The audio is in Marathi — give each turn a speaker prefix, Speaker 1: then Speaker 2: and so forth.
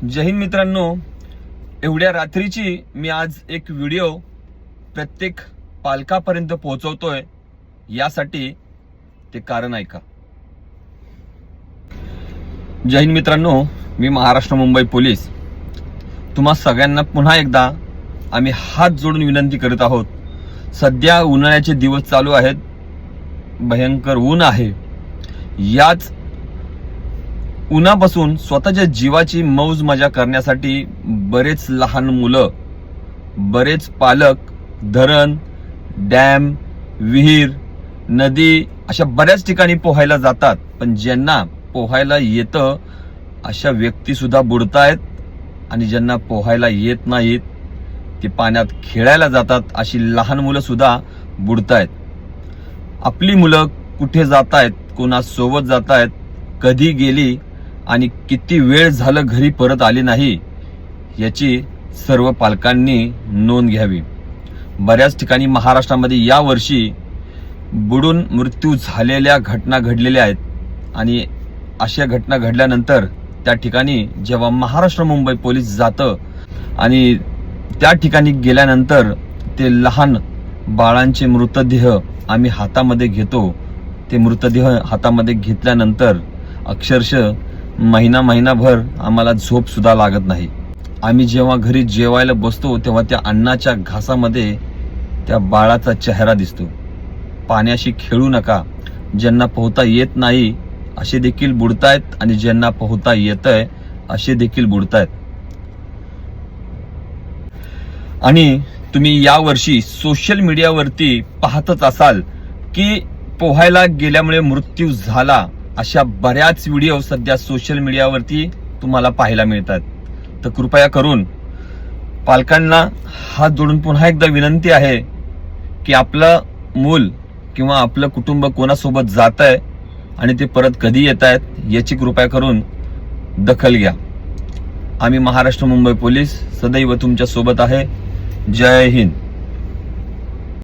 Speaker 1: जय हिंद मित्रांनो, एवढ्या रात्रीची मी आज एक व्हिडिओ प्रत्येक पालकापर्यंत पोहोचवतोय, यासाठी ते कारण ऐका. जय हिंद मित्रांनो, मी महाराष्ट्र मुंबई पोलीस तुम्हा सगळ्यांना पुन्हा एकदा आम्ही हात जोडून विनंती करत आहोत. सध्या उन्हाळ्याचे दिवस चालू आहेत, भयंकर ऊन आहे. याच उन्हापासून स्वतःच्या जीवाची मौज मजा करण्यासाठी बरेच लहान मुलं, बरेच पालक धरण, डॅम, विहीर, नदी अशा बऱ्याच ठिकाणी पोहायला जातात. पण ज्यांना पोहायला येतं अशा व्यक्ती सुद्धा बुडतायत आणि ज्यांना पोहायला येत नाहीत ते पाण्यात खेळायला जातात, अशी लहान मुलं सुद्धा बुडतायत. आपली मुलं कुठे जातायत, कोणासोबत जातायत, कधी गेली आणि किती वेळ झालं घरी परत आली नाही, याची सर्व पालकांनी नोंद घ्यावी. बऱ्याच ठिकाणी महाराष्ट्रामध्ये यावर्षी बुडून मृत्यू झालेल्या घटना घडलेल्या आहेत आणि अशा घटना घडल्यानंतर त्या ठिकाणी जेव्हा महाराष्ट्र मुंबई पोलीस जातं आणि त्या ठिकाणी गेल्यानंतर ते लहान बाळांचे मृतदेह आम्ही हातामध्ये घेतो. ते मृतदेह हातामध्ये घेतल्यानंतर अक्षरशः महिनाभर आम्हाला झोप सुद्धा लागत नाही. आम्ही जेव्हा घरी जेवायला बसतो तेव्हा त्या अन्नाच्या घासामध्ये त्या बाळाचा चेहरा दिसतो. पाण्याशी खेळू नका. ज्यांना पोहता येत नाही असे देखील बुडतायत आणि ज्यांना पोहता येतंय असे देखील बुडतायत. आणि तुम्ही यावर्षी सोशल मीडियावरती पाहतच असाल की पोहायला गेल्यामुळे मृत्यू झाला, अशा बऱ्याच व्हिडिओ सध्या सोशल मीडियावरती तुम्हाला पाहायला मिळतात. तर कृपया करून पालकांना हात जोडून पुन्हा एकदा विनंती आहे की आपलं मूल किंवा आपलं कुटुंब कोणासोबत जात आहे आणि ते परत कधी येत आहेत याची कृपया करून दखल घ्या. आम्ही महाराष्ट्र मुंबई पोलीस सदैव तुमच्या सोबत आहे. जय हिंद.